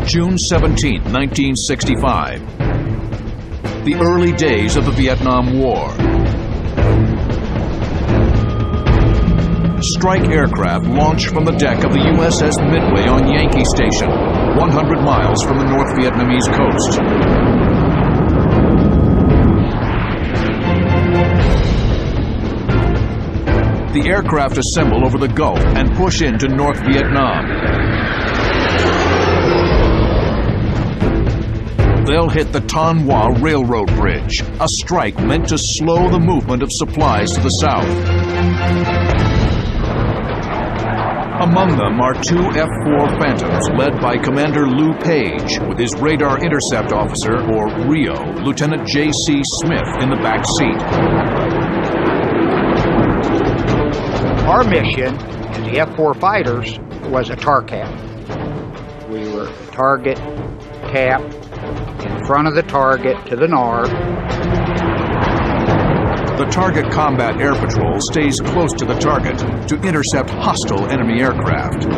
June 17, 1965. The early days of the Vietnam War. Strike aircraft launched from the deck of the USS Midway on Yankee Station, 100 miles from the North Vietnamese coast. The aircraft assemble over the Gulf and push into North Vietnam. They'll hit the Thanh Hoa Railroad Bridge, a strike meant to slow the movement of supplies to the south. Among them are two F-4 Phantoms led by Commander Lou Page with his radar intercept officer, or RIO, Lieutenant J.C. Smith, in the back seat. Our mission as the F-4 fighters was a TARCAP. We were target cap in front of the target to the north. The Target Combat Air Patrol stays close to the target to intercept hostile enemy aircraft.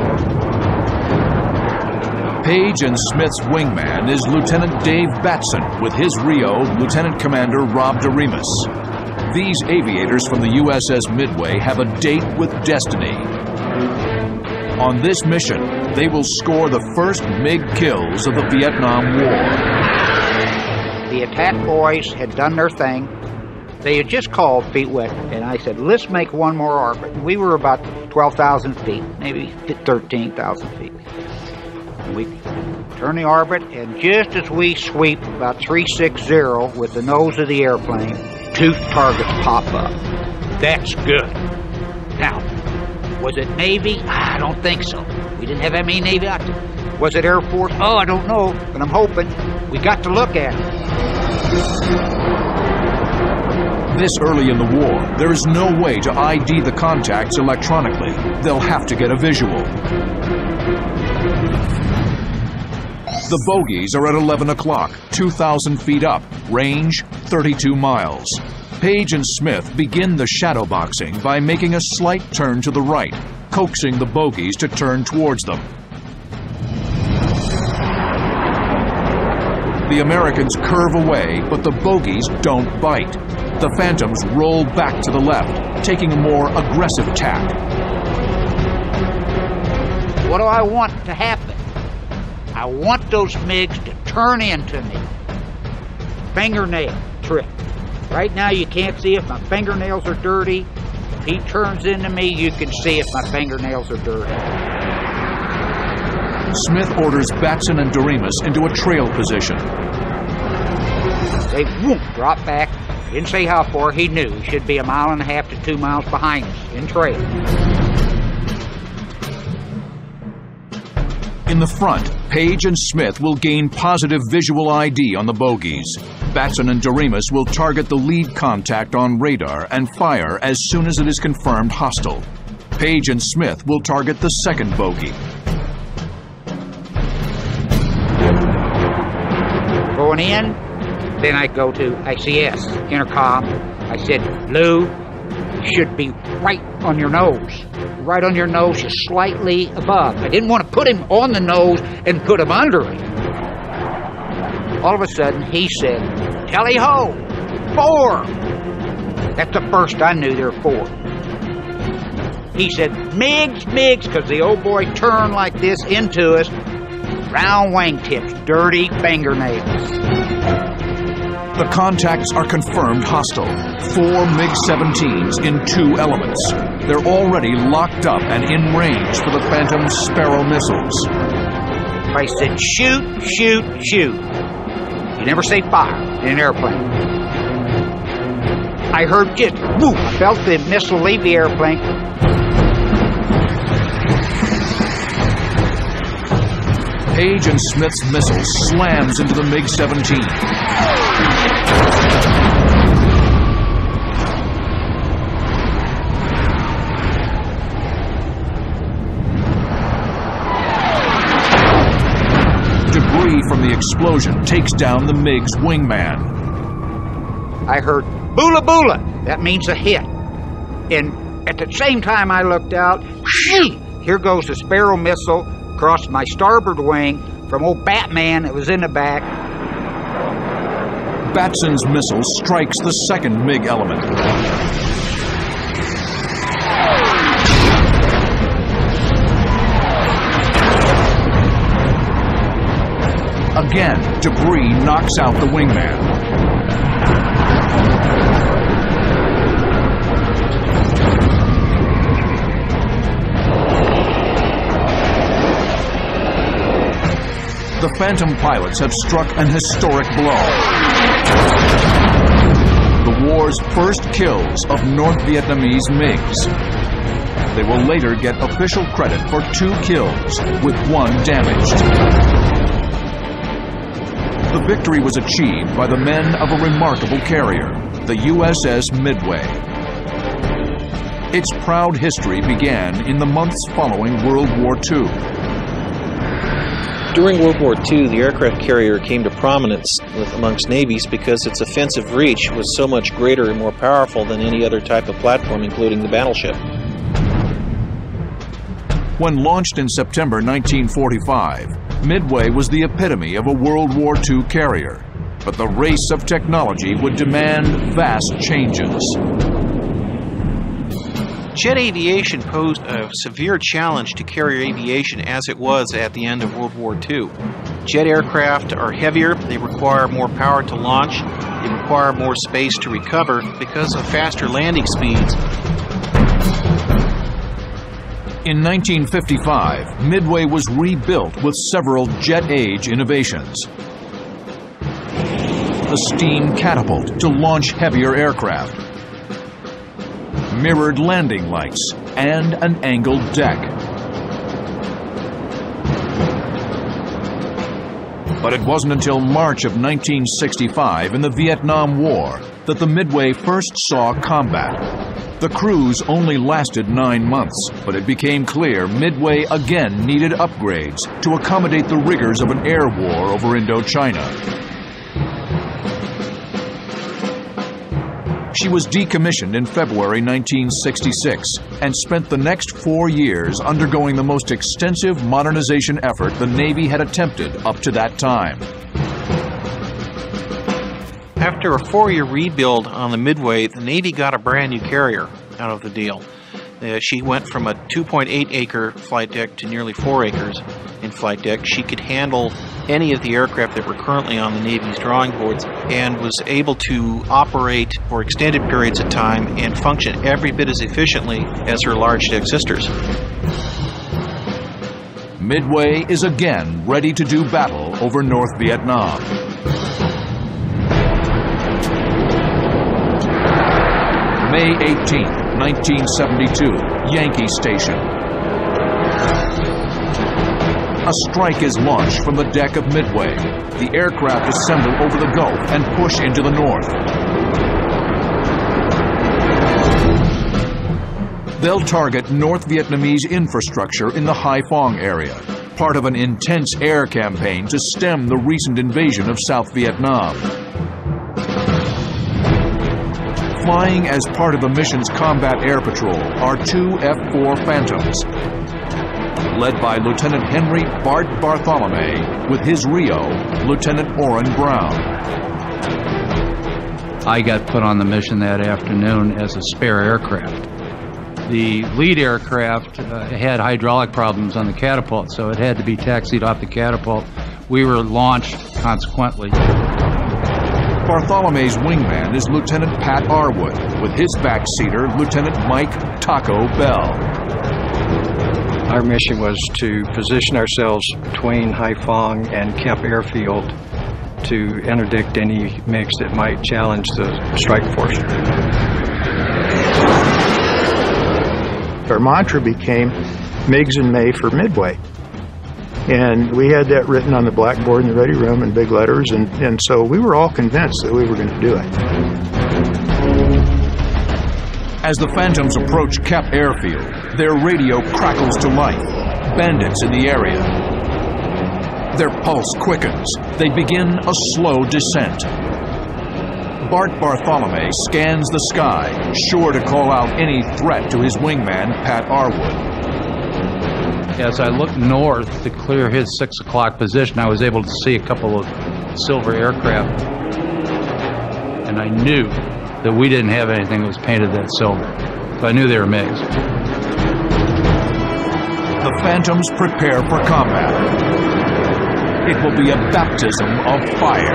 Page and Smith's wingman is Lieutenant Dave Batson with his RIO, Lieutenant Commander Rob DeRemus. These aviators from the USS Midway have a date with destiny. On this mission, they will score the first MiG kills of the Vietnam War. The attack boys had done their thing. They had just called feet wet, and I said, let's make one more orbit. We were about 12,000 feet, maybe 13,000 feet. And we turn the orbit, and just as we sweep about 360 with the nose of the airplane, two targets pop up. That's good. Now, was it Navy? I don't think so. We didn't have that many Navy out there. Was it Air Force? Oh, I don't know, but I'm hoping. We got to look at it. This early in the war, there is no way to ID the contacts electronically. They'll have to get a visual. The bogies are at 11 o'clock, 2,000 feet up, range 32 miles. Page and Smith begin the shadow boxing by making a slight turn to the right, coaxing the bogies to turn towards them. The Americans curve away, but the bogies don't bite. The Phantoms roll back to the left, taking a more aggressive tack. What do I want to happen? I want those MiGs to turn into me. Fingernail trick. Right now you can't see if my fingernails are dirty. If he turns into me, you can see if my fingernails are dirty. Smith orders Batson and DeRemus into a trail position. They drop back. Didn't say how far. He knew. He should be 1.5 to 2 miles behind us in trail. In the front, Page and Smith will gain positive visual ID on the bogies. Batson and DeRemus will target the lead contact on radar and fire as soon as it is confirmed hostile. Page and Smith will target the second bogie. Going in, then I go to ICS, intercom. I said, Lou, you should be right on your nose. Right on your nose, just slightly above. I didn't want to put him on the nose and put him under it. All of a sudden, he said, tally-ho, 4. That's the first I knew there were 4. He said, MiGs, MiGs, because the old boy turned like this into us. Round wingtips, dirty fingernails. The contacts are confirmed hostile. 4 MiG-17s in 2 elements. They're already locked up and in range for the Phantom's Sparrow missiles. I said, shoot, shoot, shoot. You never say fire in an airplane. I heard just, whoo, I felt the missile leave the airplane. Page and Smith's missile slams into the MiG-17. Debris from the explosion takes down the MiG's wingman. I heard, boola boola. That means a hit. And at the same time I looked out, here goes the Sparrow missile across my starboard wing, from old Batman that was in the back. Batson's missile strikes the second MiG element. Again, debris knocks out the wingman. The Phantom pilots have struck an historic blow. The war's first kills of North Vietnamese MiGs. They will later get official credit for 2 kills, with 1 damaged. The victory was achieved by the men of a remarkable carrier, the USS Midway. Its proud history began in the months following World War II. During World War II, the aircraft carrier came to prominence amongst navies because its offensive reach was so much greater and more powerful than any other type of platform, including the battleship. When launched in September 1945, Midway was the epitome of a World War II carrier, but the race of technology would demand vast changes. Jet aviation posed a severe challenge to carrier aviation as it was at the end of World War II. Jet aircraft are heavier, they require more power to launch, they require more space to recover because of faster landing speeds. In 1955, Midway was rebuilt with several jet-age innovations. A steam catapult to launch heavier aircraft, mirrored landing lights, and an angled deck. But it wasn't until March of 1965 in the Vietnam War that the Midway first saw combat. The cruise only lasted 9 months, but it became clear Midway again needed upgrades to accommodate the rigors of an air war over Indochina. She was decommissioned in February 1966 and spent the next 4 years undergoing the most extensive modernization effort the Navy had attempted up to that time. After a 4-year rebuild on the Midway, the Navy got a brand new carrier out of the deal. She went from a 2.8-acre flight deck to nearly 4 acres in flight deck. She could handle any of the aircraft that were currently on the Navy's drawing boards and was able to operate for extended periods of time and function every bit as efficiently as her large deck sisters. Midway is again ready to do battle over North Vietnam. May 18, 1972, Yankee Station. A strike is launched from the deck of Midway. The aircraft assemble over the Gulf and push into the north. They'll target North Vietnamese infrastructure in the Haiphong area, part of an intense air campaign to stem the recent invasion of South Vietnam. Flying as part of the mission's combat air patrol are 2 F-4 Phantoms, led by Lieutenant Henry Bart Bartholomew with his Rio, Lieutenant Orrin Brown. I got put on the mission that afternoon as a spare aircraft. The lead aircraft had hydraulic problems on the catapult, so it had to be taxied off the catapult. We were launched consequently. Bartholomew's wingman is Lieutenant Pat Arwood, with his backseater, Lieutenant Mike Taco Bell. Our mission was to position ourselves between Haiphong and Kemp Airfield to interdict any MiGs that might challenge the strike force. Our mantra became MiGs in May for Midway. And we had that written on the blackboard in the ready room in big letters, and so we were all convinced that we were going to do it. As the Phantoms approach Kemp Airfield, their radio crackles to life. Bandits in the area. Their pulse quickens. They begin a slow descent. Bart Bartholomew scans the sky, sure to call out any threat to his wingman, Pat Arwood. As I looked north to clear his 6 o'clock position, I was able to see a couple of silver aircraft, and I knew that we didn't have anything that was painted that silver. So I knew they were MiGs. The Phantoms prepare for combat. It will be a baptism of fire.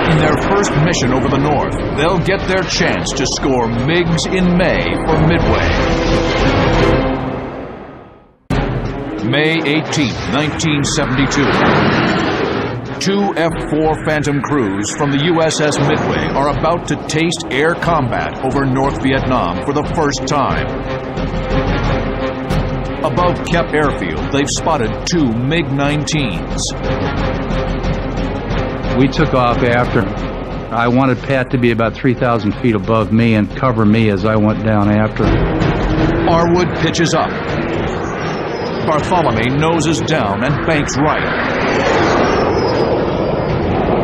In their first mission over the north, they'll get their chance to score MiGs in May for Midway. May 18, 1972. 2 F-4 Phantom crews from the USS Midway are about to taste air combat over North Vietnam for the first time. Above Kep Airfield, they've spotted 2 MiG-19s. We took off after. I wanted Pat to be about 3,000 feet above me and cover me as I went down after. Arwood pitches up. Bartholomew noses down and banks right.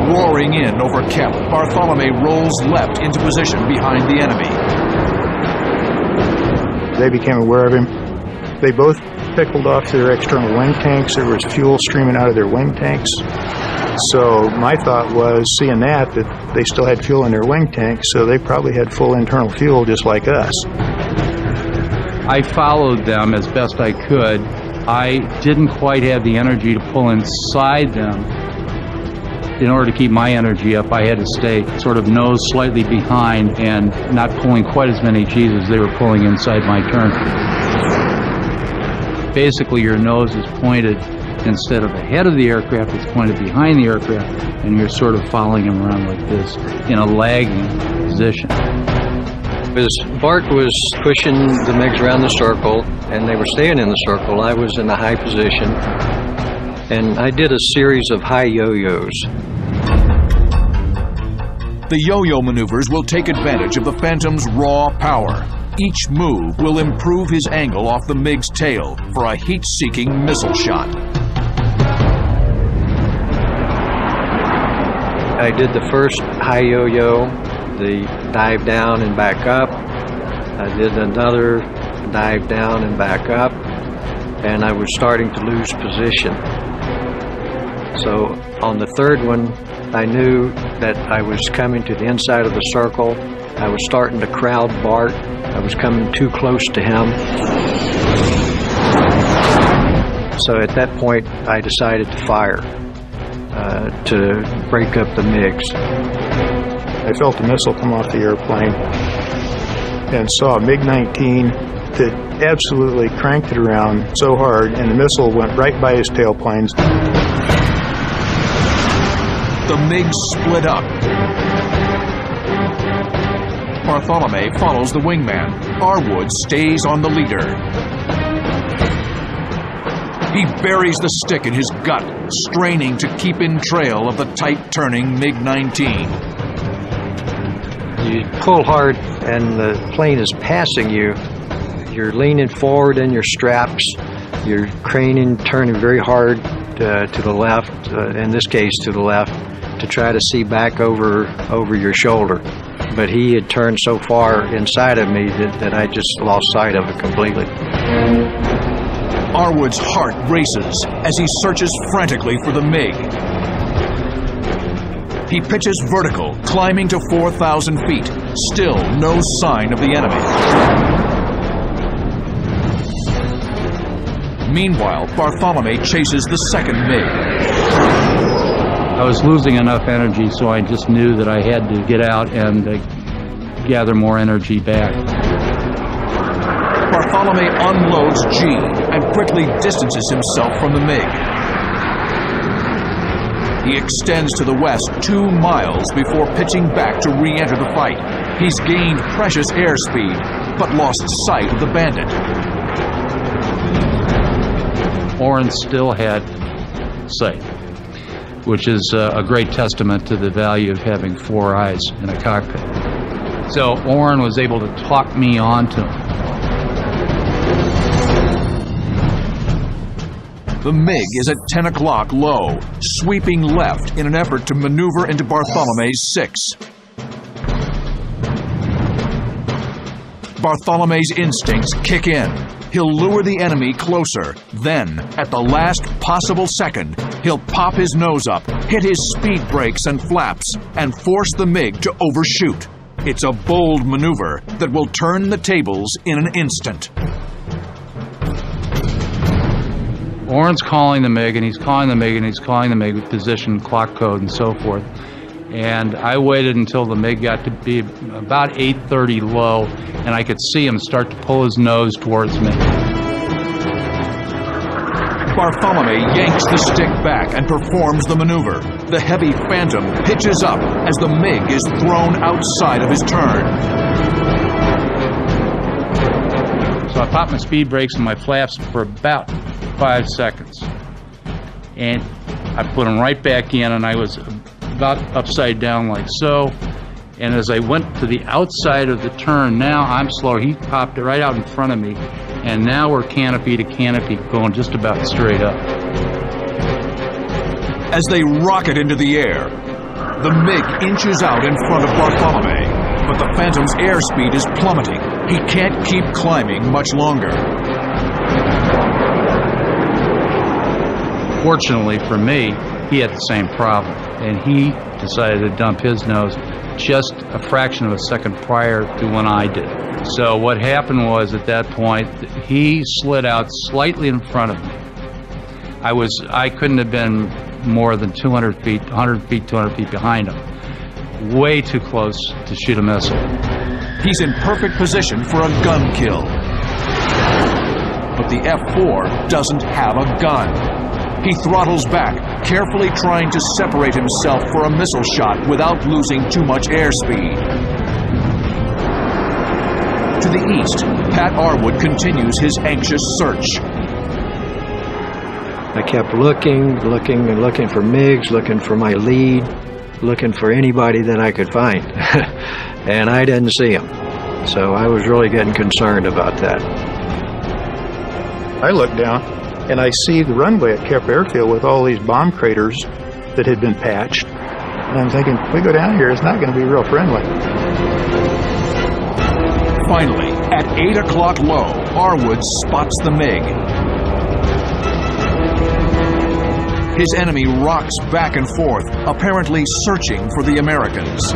Roaring in over Kep, Bartholomew rolls left into position behind the enemy. They became aware of him. They both pickled off their external wing tanks. There was fuel streaming out of their wing tanks. So my thought was, seeing that they still had fuel in their wing tanks, so they probably had full internal fuel just like us. I followed them as best I could. I didn't quite have the energy to pull inside them. In order to keep my energy up, I had to stay sort of nose slightly behind and not pulling quite as many G's as they were pulling inside my turn. Basically, your nose is pointed instead of ahead of the aircraft, it's pointed behind the aircraft, and you're sort of following him around like this in a lagging position. As Bart was pushing the MiGs around the circle, and they were staying in the circle, I was in a high position, and I did a series of high yo-yos. The yo-yo maneuvers will take advantage of the Phantom's raw power. Each move will improve his angle off the MiG's tail for a heat-seeking missile shot. I did the first high yo-yo, the dive down and back up. I did another dive down and back up, and I was starting to lose position. So on the third one, I knew that I was coming to the inside of the circle. I was starting to crowd Bart. I was coming too close to him. So at that point, I decided to fire to break up the MiGs. I felt a missile come off the airplane and saw a MiG-19 that absolutely cranked it around so hard, and the missile went right by his tailplanes. The MiGs split up. Bartholomew follows the wingman. Arwood stays on the leader. He buries the stick in his gut, straining to keep in trail of the tight-turning MiG-19. You pull hard and the plane is passing you. You're leaning forward in your straps. You're craning, turning very hard to the left, in this case to the left, to try to see back over your shoulder. But he had turned so far inside of me that I just lost sight of it completely. Arwood's heart races as he searches frantically for the MiG. He pitches vertical, climbing to 4,000 feet. Still no sign of the enemy. Meanwhile, Bartholomew chases the second MiG. I was losing enough energy, so I just knew that I had to get out and gather more energy back. Bartholomew unloads G and quickly distances himself from the MiG. He extends to the west 2 miles before pitching back to re-enter the fight. He's gained precious airspeed, but lost sight of the bandit. Orrin still had sight, which is a great testament to the value of having 4 eyes in a cockpit. So Orrin was able to talk me onto him. The MiG is at 10 o'clock low, sweeping left in an effort to maneuver into Bartholomew's 6. Bartholomew's instincts kick in. He'll lure the enemy closer. Then, at the last possible second, he'll pop his nose up, hit his speed brakes and flaps, and force the MiG to overshoot. It's a bold maneuver that will turn the tables in an instant. Orrin's calling the MiG, and he's calling the MiG, and he's calling the MiG with position, clock code, and so forth. And I waited until the MiG got to be about 830 low, and I could see him start to pull his nose towards me. Bartholomew yanks the stick back and performs the maneuver. The heavy Phantom pitches up as the MiG is thrown outside of his turn. So I popped my speed brakes and my flaps for about 5 seconds. And I put them right back in, and I was about upside down like so. And as I went to the outside of the turn, now I'm slower. He popped it right out in front of me. And now we're canopy to canopy going just about straight up. As they rocket into the air, the MiG inches out in front of Bartholomew, but the Phantom's airspeed is plummeting. He can't keep climbing much longer. Fortunately for me, he had the same problem, and he decided to dump his nose just a fraction of a second prior to when I did. So what happened was, at that point, he slid out slightly in front of me. I couldn't have been more than 200 feet, 100 feet, 200 feet behind him. Way too close to shoot a missile. He's in perfect position for a gun kill. But the F-4 doesn't have a gun. He throttles back, carefully trying to separate himself for a missile shot without losing too much airspeed. To the east, Pat Arwood continues his anxious search. I kept looking for MiGs, looking for my lead, looking for anybody that I could find. And I didn't see him. So I was really getting concerned about that. I looked down, and I see the runway at Kemp Airfield with all these bomb craters that had been patched. And I'm thinking, if we go down here, it's not going to be real friendly. Finally, at 8 o'clock low, Arwood spots the MiG. His enemy rocks back and forth, apparently searching for the Americans.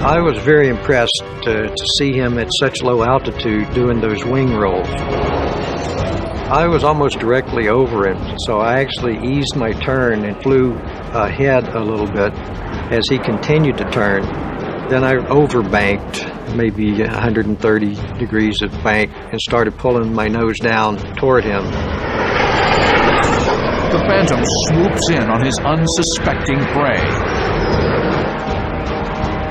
I was very impressed to see him at such low altitude doing those wing rolls. I was almost directly over him, so I actually eased my turn and flew ahead a little bit as he continued to turn. Then I overbanked, maybe 130 degrees of bank, and started pulling my nose down toward him. The Phantom swoops in on his unsuspecting prey.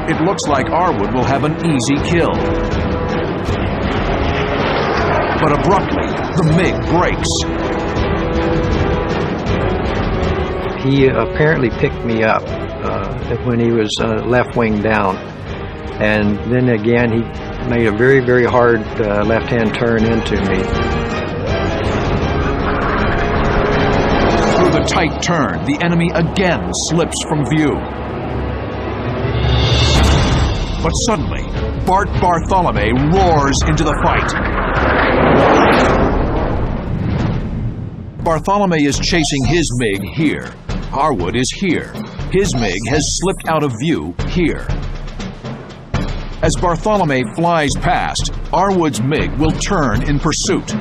It looks like Arwood will have an easy kill. But abruptly, the MiG brakes. He apparently picked me up when he was left wing down. And then again, he made a very, very hard left-hand turn into me. Through the tight turn, the enemy again slips from view. But suddenly, Bart Bartholomew roars into the fight. Bartholomew is chasing his MiG here. Arwood is here. His MiG has slipped out of view here. As Bartholomew flies past, Arwood's MiG will turn in pursuit.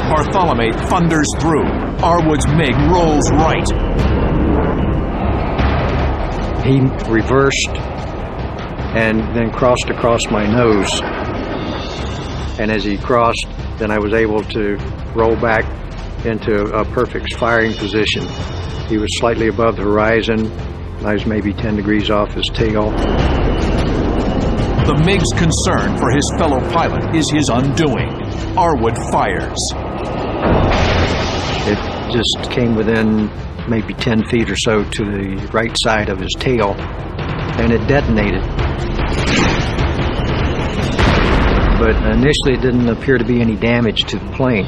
Bartholomew thunders through. Arwood's MiG rolls right. He reversed and then crossed across my nose. And as he crossed, then I was able to roll back into a perfect firing position. He was slightly above the horizon. I was maybe 10 degrees off his tail. The MiG's concern for his fellow pilot is his undoing. Arwood fires. It just came within maybe 10 feet or so to the right side of his tail, and it detonated. But initially it didn't appear to be any damage to the plane.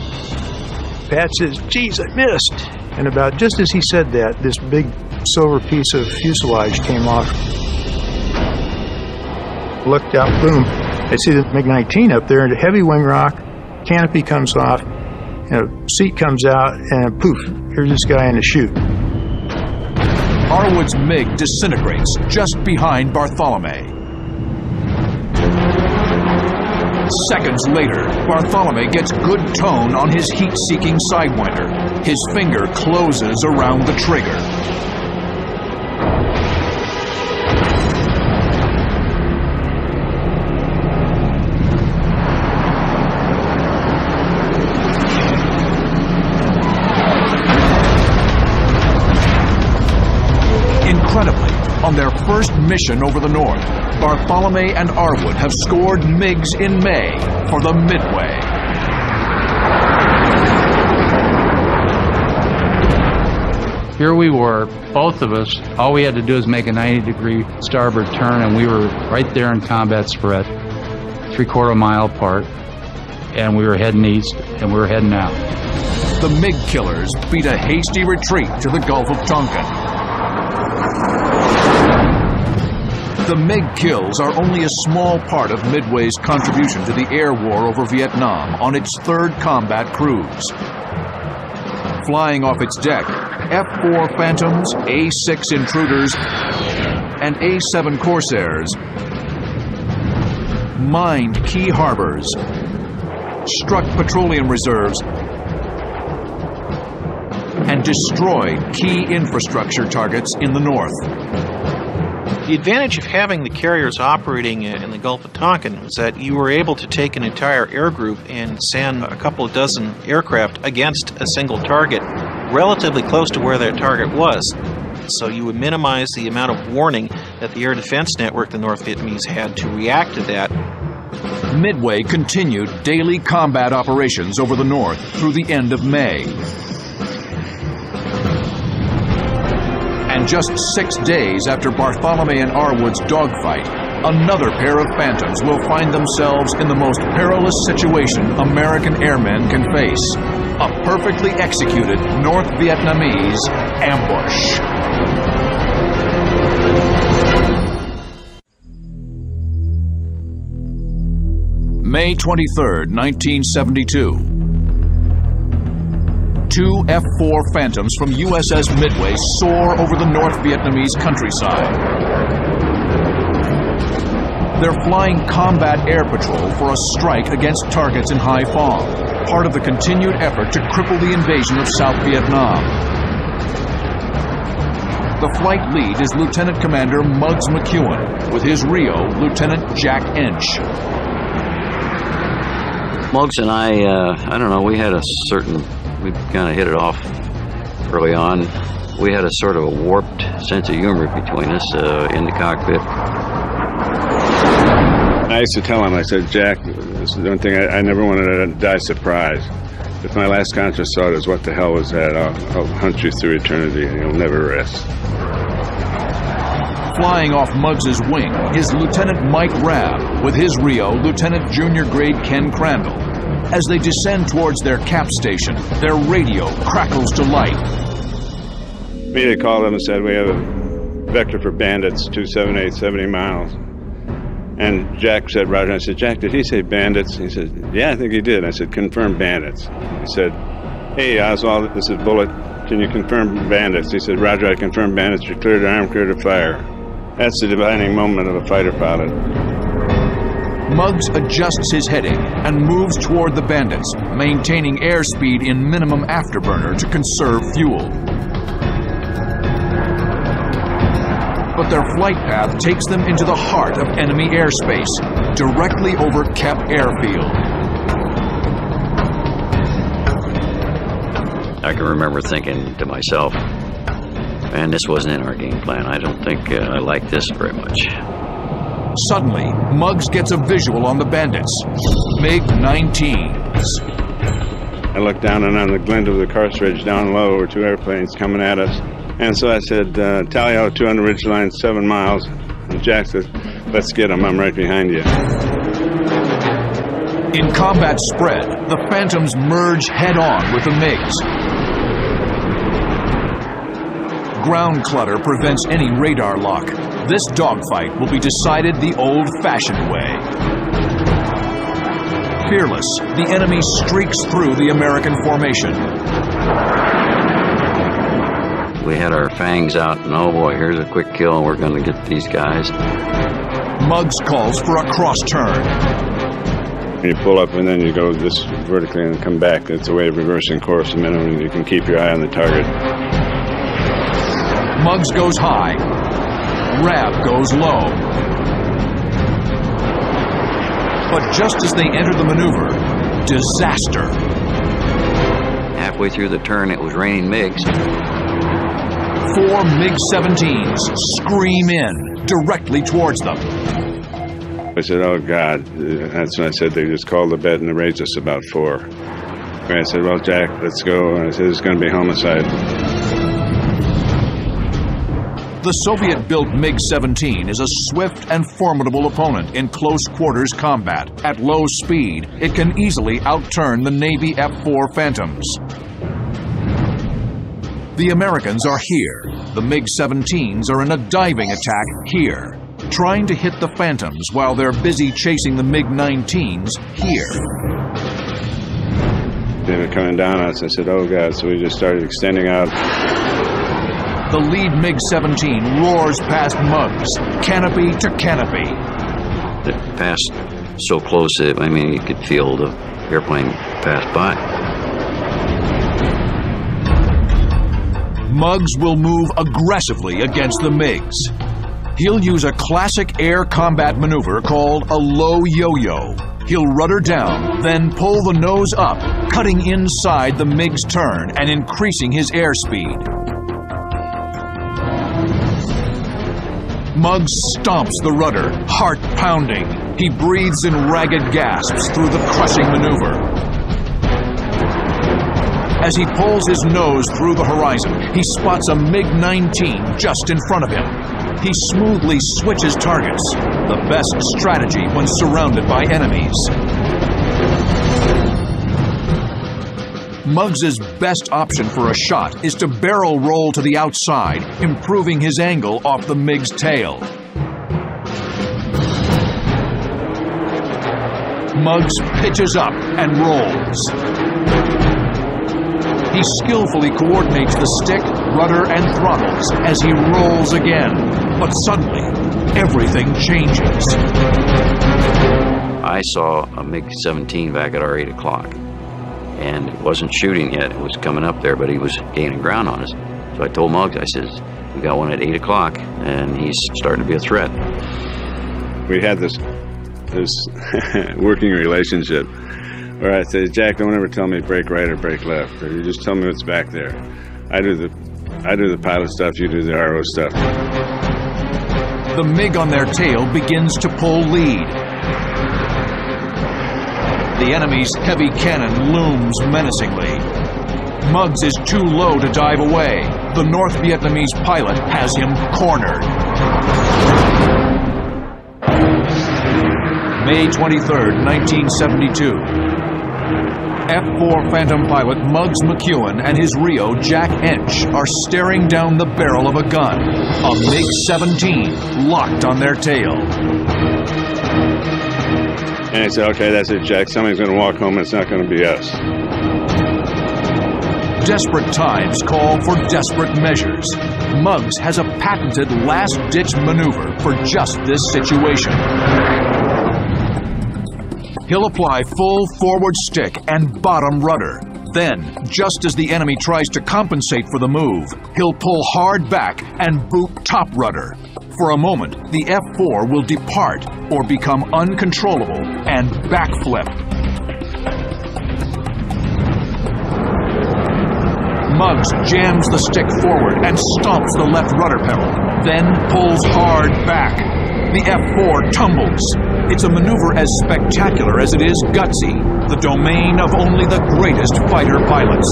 Pat says, geez, I missed. And about just as he said that, this big silver piece of fuselage came off. Looked out, boom. I see the MiG-19 up there, and a heavy wing rock, canopy comes off, and a seat comes out, and poof, here's this guy in the chute. Arwood's MiG disintegrates just behind Bartholomew. Seconds later, Bartholomew gets good tone on his heat-seeking Sidewinder. His finger closes around the trigger. Incredibly, on their first mission over the north, Bartholomew and Arwood have scored MiGs in May for the Midway. Here we were, both of us. All we had to do was make a 90-degree starboard turn, and we were right there in combat spread, 3/4 mile apart, and we were heading east, and we were heading out. The MiG killers beat a hasty retreat to the Gulf of Tonkin. The MiG kills are only a small part of Midway's contribution to the air war over Vietnam on its third combat cruise. Flying off its deck, F-4 Phantoms, A-6 Intruders, and A-7 Corsairs mined key harbors, struck petroleum reserves, and destroyed key infrastructure targets in the north. The advantage of having the carriers operating in the Gulf of Tonkin was that you were able to take an entire air group and send a couple of dozen aircraft against a single target relatively close to where that target was. So you would minimize the amount of warning that the air defense network the North Vietnamese had to react to that. Midway continued daily combat operations over the north through the end of May. And just 6 days after Bartholomew and Arwood's dogfight, another pair of Phantoms will find themselves in the most perilous situation American airmen can face: a perfectly executed North Vietnamese ambush. May 23rd, 1972. Two F-4 Phantoms from USS Midway soar over the North Vietnamese countryside. They're flying combat air patrol for a strike against targets in Hai Phong, part of the continued effort to cripple the invasion of South Vietnam. The flight lead is Lieutenant Commander Muggs McEwen, with his Rio, Lieutenant Jack Ench. Muggs and I don't know, we kind of hit it off early on. We had a sort of a warped sense of humor between us in the cockpit. I used to tell him, I said, Jack, this is the one thing, I never wanted to die surprised. If my last conscious thought is, what the hell was that? I'll hunt you through eternity and you'll never rest. Flying off Muggs's wing is Lieutenant Mike Rabb, with his Rio, Lieutenant Junior Grade Ken Crandall. As they descend towards their cap station, their radio crackles to life. Immediately called them and said, we have a vector for bandits, 278, 70 miles. And Jack said, Roger. I said, Jack, did he say bandits? He said, yeah, I think he did. I said, confirm bandits. He said, hey, Oswald, this is Bullet. Can you confirm bandits? He said, Roger, I confirm bandits. You're clear to arm, clear to fire. That's the defining moment of a fighter pilot. Muggs adjusts his heading and moves toward the bandits, maintaining airspeed in minimum afterburner to conserve fuel. But their flight path takes them into the heart of enemy airspace, directly over Kep Airfield. I can remember thinking to myself, man, this wasn't in our game plan. I don't think I like this very much. Suddenly, Muggs gets a visual on the bandits. MiG-19s. I looked down, and on the glint of the cartridge down low were two airplanes coming at us. And so I said, tally out 200 ridgeline, 7 miles. And Jack said, let's get them. I'm right behind you. In combat spread, the Phantoms merge head-on with the MiGs. ground clutter prevents any radar lock, this dogfight will be decided the old-fashioned way. Fearless, the enemy streaks through the American formation. We had our fangs out, and oh boy, here's a quick kill, and we're going to get these guys. Muggs calls for a cross turn. You pull up and then you go this vertically and come back. It's a way of reversing course a minute, and you can keep your eye on the target. Muggs goes high. Rab goes low. But just as they enter the maneuver, disaster. Halfway through the turn, it was raining MiGs. 4 MiG-17s scream in directly towards them. I said, oh, God. That's when I said they just called the bet and they raised us about 4. And I said, well, Jack, let's go. And I said, it's going to be homicide. The Soviet-built MiG-17 is a swift and formidable opponent in close-quarters combat. At low speed, it can easily outturn the Navy F-4 Phantoms. The Americans are here. The MiG-17s are in a diving attack here, trying to hit the Phantoms while they're busy chasing the MiG-19s here. They were coming down on us. I said, oh, God. So we just started extending out. The lead MiG-17 roars past Muggs, canopy to canopy. It passed so close that, I mean, you could feel the airplane pass by. Muggs will move aggressively against the MiGs. He'll use a classic air combat maneuver called a low yo-yo. He'll rudder down, then pull the nose up, cutting inside the MiG's turn and increasing his airspeed. Muggs stomps the rudder, heart pounding. He breathes in ragged gasps through the crushing maneuver. As he pulls his nose through the horizon, he spots a MiG-19 just in front of him. He smoothly switches targets, the best strategy when surrounded by enemies. Muggs's best option for a shot is to barrel roll to the outside, improving his angle off the MiG's tail. Muggs pitches up and rolls. He skillfully coordinates the stick, rudder, and throttles as he rolls again. But suddenly, everything changes. I saw a MiG-17 back at our 8 o'clock. And it wasn't shooting yet. It was coming up there, but he was gaining ground on us. So I told Muggs, I said, we got one at 8 o'clock, and he's starting to be a threat. We had this working relationship where I said, Jack, don't ever tell me brake right or brake left. Or you just tell me what's back there. I do the pilot stuff, you do the RO stuff. The MiG on their tail begins to pull lead. The enemy's heavy cannon looms menacingly. Muggs is too low to dive away. The North Vietnamese pilot has him cornered. May 23rd, 1972. F-4 Phantom pilot Muggs McEwen and his Rio, Jack Ench, are staring down the barrel of a gun. A MiG-17 locked on their tail. And I said, okay, that's it, Jack. Somebody's going to walk home, and it's not going to be us. Desperate times call for desperate measures. Muggs has a patented last-ditch maneuver for just this situation. He'll apply full forward stick and bottom rudder. Then, just as the enemy tries to compensate for the move, he'll pull hard back and boot top rudder. For a moment, the F-4 will depart or become uncontrollable and backflip. Muggs jams the stick forward and stomps the left rudder pedal, then pulls hard back. The F-4 tumbles. It's a maneuver as spectacular as it is gutsy, the domain of only the greatest fighter pilots.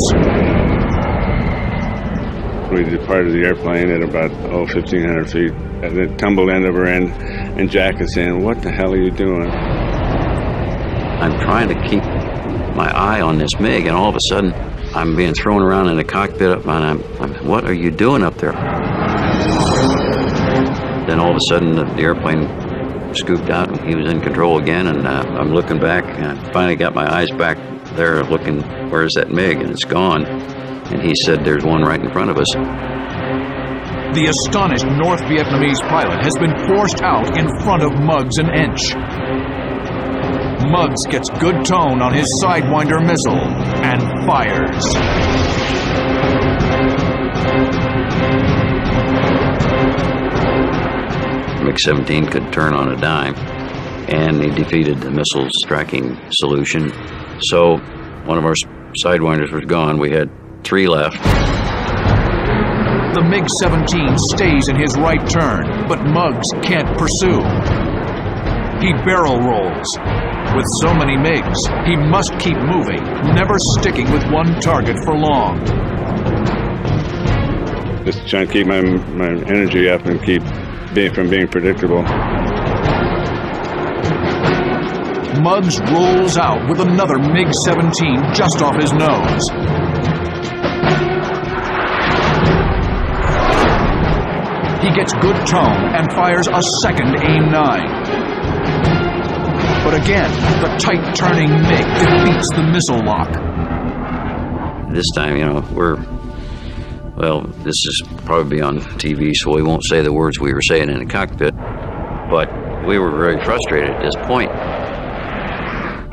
We departed the airplane at about 1,500 feet, and it tumbled end over end, and Jack is saying, what the hell are you doing? I'm trying to keep my eye on this MiG, and all of a sudden, I'm being thrown around in the cockpit, and I'm what are you doing up there? then all of a sudden the airplane scooped out and he was in control again, and I'm looking back, and I finally got my eyes back there looking, where's that MiG? And it's gone. And he said, there's one right in front of us. The astonished North Vietnamese pilot has been forced out in front of Muggs and Ench. Muggs gets good tone on his Sidewinder missile and fires. MiG-17 could turn on a dime, and he defeated the missile's tracking solution. So one of our Sidewinders was gone. We had 3 left. The MiG-17 stays in his right turn, but Muggs can't pursue. He barrel rolls. With so many MiGs, he must keep moving, never sticking with one target for long. Just trying to keep my energy up and keep from being predictable. Muggs rolls out with another MiG-17 just off his nose. He gets good tone and fires a second AIM-9. But again, the tight-turning MiG defeats the missile lock. This time, you know, well, this is probably on TV, so we won't say the words we were saying in the cockpit, but we were very frustrated at this point.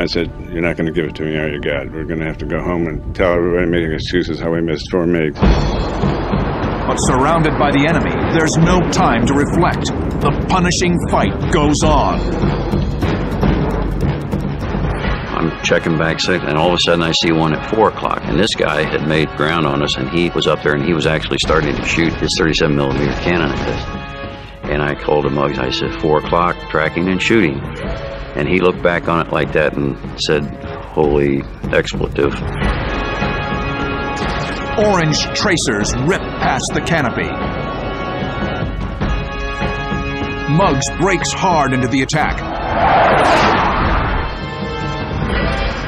I said, you're not going to give it to me, are you, God? We're going to have to go home and tell everybody making excuses how we missed 4 MiGs. But surrounded by the enemy, there's no time to reflect. The punishing fight goes on. I'm checking back, and all of a sudden I see one at 4 o'clock, and this guy had made ground on us, and he was up there, and he was actually starting to shoot his 37 millimeter cannon at us. And I called him, I said, 4 o'clock, tracking and shooting. And he looked back on it like that and said, holy expletive. Orange tracers rip past the canopy. Muggs breaks hard into the attack.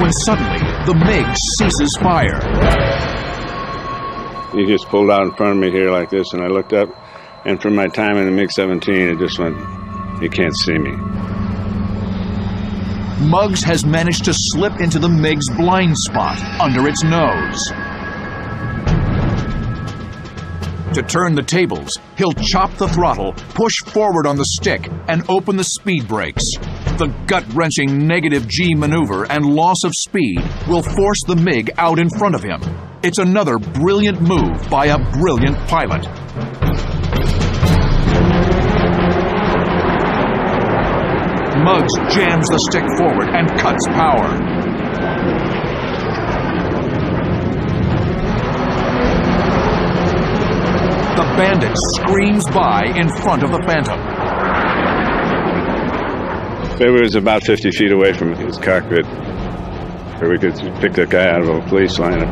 When suddenly, the MiG ceases fire. He just pulled out in front of me here like this, and I looked up, and from my time in the MiG-17, it just went, he can't see me. Muggs has managed to slip into the MiG's blind spot under its nose. To turn the tables, he'll chop the throttle, push forward on the stick, and open the speed brakes. The gut-wrenching negative G maneuver and loss of speed will force the MiG out in front of him. It's another brilliant move by a brilliant pilot. Muggs jams the stick forward and cuts power. The Bandit screams by in front of the Phantom. It was about 50 feet away from his cockpit, where we could pick that guy out of a police lineup.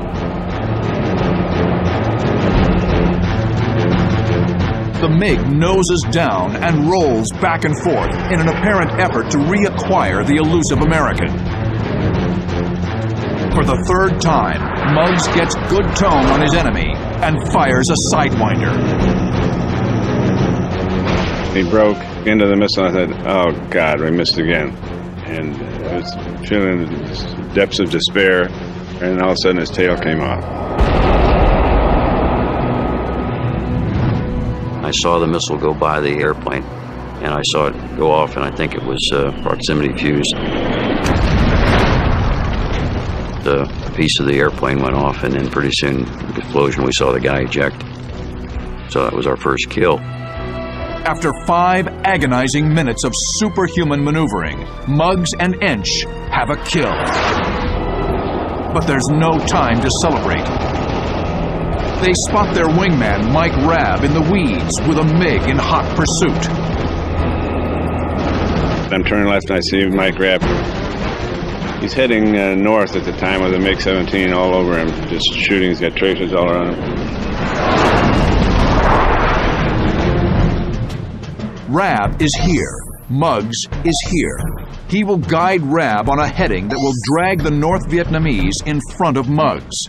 The MiG noses down and rolls back and forth in an apparent effort to reacquire the elusive American. For the 3rd time, Muggs gets good tone on his enemy and fires a Sidewinder. He broke into the missile, and I thought, oh God, we missed again. And I was feeling the depths of despair, and all of a sudden his tail came off. I saw the missile go by the airplane, and I saw it go off, and I think it was proximity fused. The piece of the airplane went off, and then pretty soon, the explosion, we saw the guy eject. So that was our first kill. After 5 agonizing minutes of superhuman maneuvering, Muggs and Ench have a kill. But there's no time to celebrate. They spot their wingman, Mike Rabb, in the weeds with a MiG in hot pursuit. I'm turning left and I see Mike Rabb. He's heading north at the time with the MiG-17 all over him, just shooting. He's got tracers all around him. Rabb is here. Muggs is here. He will guide Rabb on a heading that will drag the North Vietnamese in front of Muggs.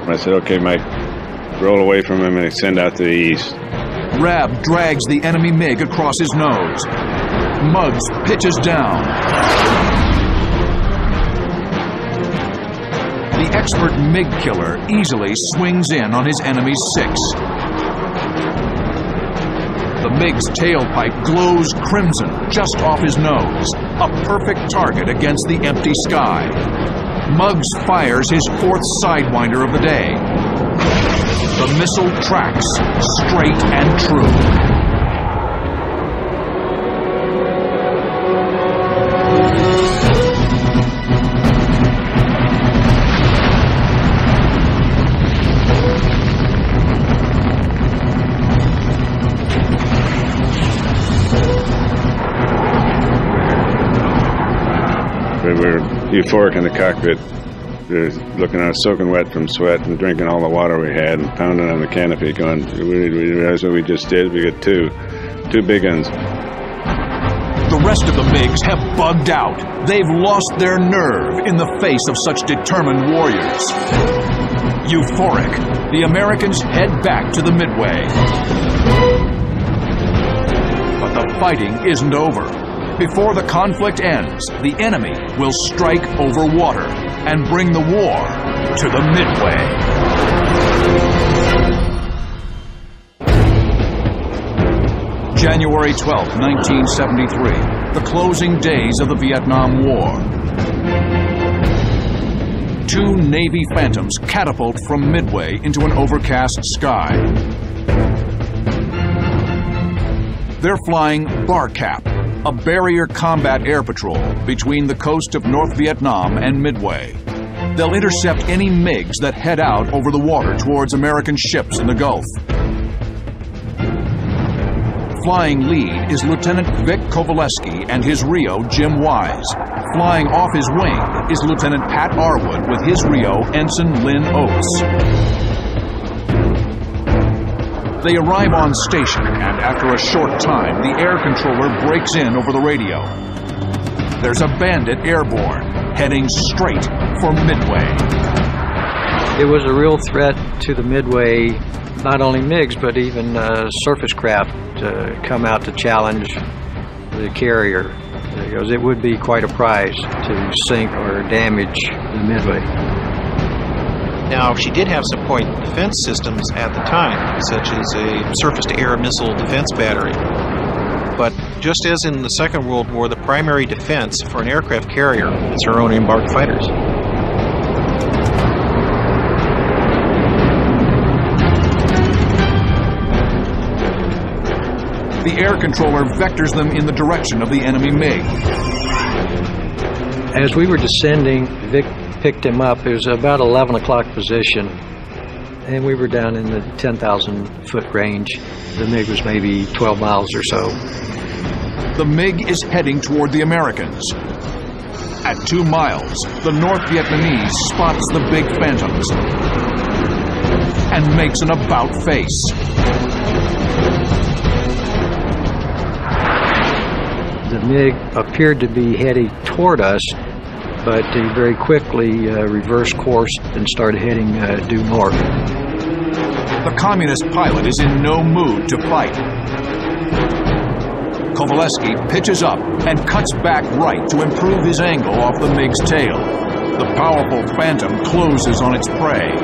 I said, okay, Mike, roll away from him and extend out to the east. Rab drags the enemy MiG across his nose. Muggs pitches down. The expert MiG killer easily swings in on his enemy's 6. The MiG's tailpipe glows crimson just off his nose, a perfect target against the empty sky. Muggs fires his 4th Sidewinder of the day. The missile tracks straight and true. We were euphoric in the cockpit. We were looking at soaking wet from sweat and drinking all the water we had and pounding on the canopy going, we realized what we just did. We got two big guns. The rest of the MiGs have bugged out. They've lost their nerve in the face of such determined warriors. Euphoric, the Americans head back to the Midway. But the fighting isn't over. Before the conflict ends, the enemy will strike over water and bring the war to the Midway. January 12, 1973, the closing days of the Vietnam War. 2 Navy Phantoms catapult from Midway into an overcast sky. They're flying BARCAP, a barrier combat air patrol between the coast of North Vietnam and Midway. They'll intercept any MiGs that head out over the water towards American ships in the Gulf. Flying lead is Lieutenant Vic Kovaleski and his Rio, Jim Wise. Flying off his wing is Lieutenant Pat Arwood with his Rio, Ensign Lynn Oates. They arrive on station, and after a short time, the air controller breaks in over the radio. There's a bandit airborne, heading straight for Midway. It was a real threat to the Midway, not only MiGs, but even surface craft to come out to challenge the carrier, because it would be quite a prize to sink or damage the Midway. Now, she did have some point defense systems at the time, such as a surface-to-air missile defense battery. But just as in the Second World War, the primary defense for an aircraft carrier is her own embarked fighters. The air controller vectors them in the direction of the enemy MiG. As we were descending, Vic picked him up. It was about 11 o'clock position, and we were down in the 10,000-foot range. The MiG was maybe 12 miles or so. The MiG is heading toward the Americans. At 2 miles, the North Vietnamese spots the big Phantoms and makes an about face. The MiG appeared to be heading toward us, but he very quickly reversed course and started heading due north. The communist pilot is in no mood to fight. Kovaleski pitches up and cuts back right to improve his angle off the MiG's tail. The powerful Phantom closes on its prey.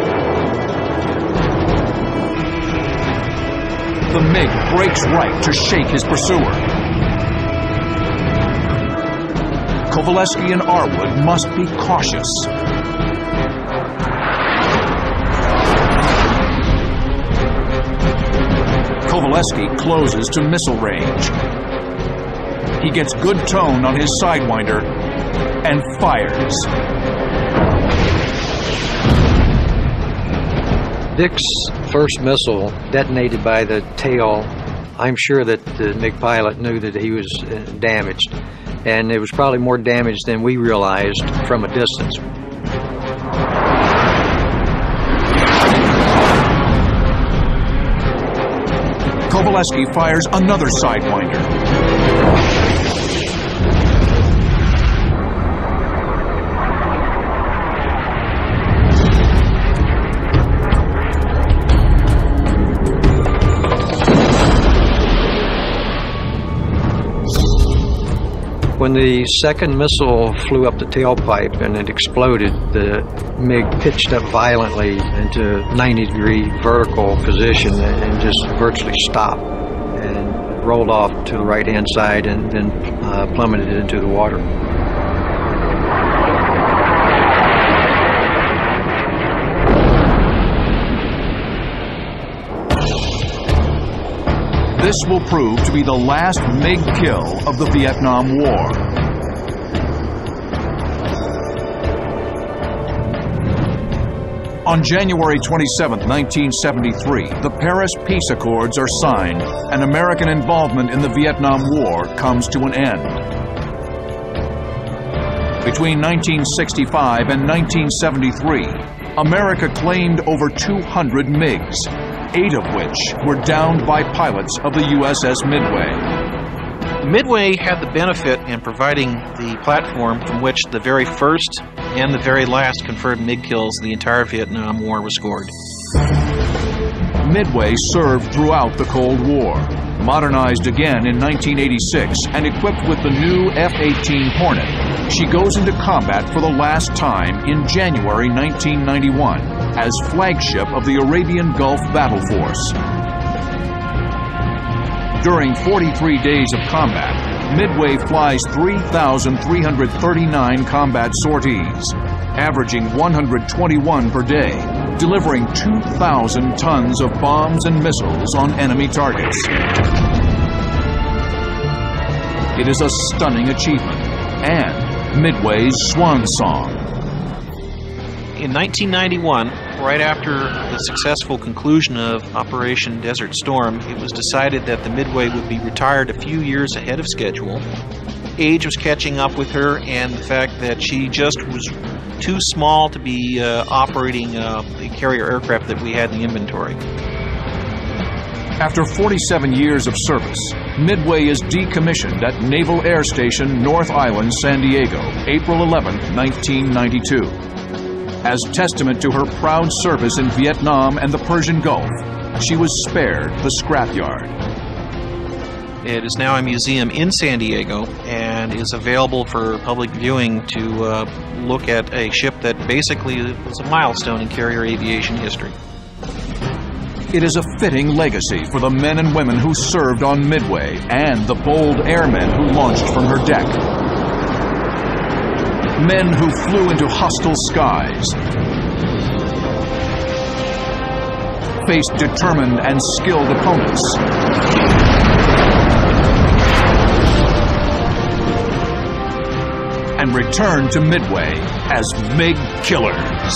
The MiG breaks right to shake his pursuer. Kovaleski and Arwood must be cautious. Kovaleski closes to missile range. He gets good tone on his Sidewinder and fires. Vic's first missile detonated by the tail. I'm sure that the MiG pilot knew that he was damaged, and it was probably more damage than we realized from a distance. Kovaleski fires another Sidewinder. When the second missile flew up the tailpipe and it exploded, the MiG pitched up violently into a 90-degree vertical position and just virtually stopped and rolled off to the right-hand side and then plummeted into the water. This will prove to be the last MiG kill of the Vietnam War. On January 27, 1973, the Paris Peace Accords are signed, and American involvement in the Vietnam War comes to an end. Between 1965 and 1973, America claimed over 200 MiGs, 8 of which were downed by pilots of the USS Midway. Midway had the benefit in providing the platform from which the very first and the very last confirmed MiG kills in the entire Vietnam War was scored. Midway served throughout the Cold War, modernized again in 1986 and equipped with the new F-18 Hornet. She goes into combat for the last time in January 1991 as flagship of the Arabian Gulf Battle Force. During 43 days of combat, Midway flies 3,339 combat sorties, averaging 121 per day, delivering 2,000 tons of bombs and missiles on enemy targets. It is a stunning achievement and Midway's swan song. In 1991, right after the successful conclusion of Operation Desert Storm, it was decided that the Midway would be retired a few years ahead of schedule. Age was catching up with her, and the fact that she just was too small to be operating the carrier aircraft that we had in the inventory. After 47 years of service, Midway is decommissioned at Naval Air Station North Island, San Diego, April 11, 1992. As testament to her proud service in Vietnam and the Persian Gulf, she was spared the scrapyard. It is now a museum in San Diego and is available for public viewing to look at a ship that basically was a milestone in carrier aviation history. It is a fitting legacy for the men and women who served on Midway and the bold airmen who launched from her deck. Men who flew into hostile skies, faced determined and skilled opponents, and returned to Midway as MiG killers.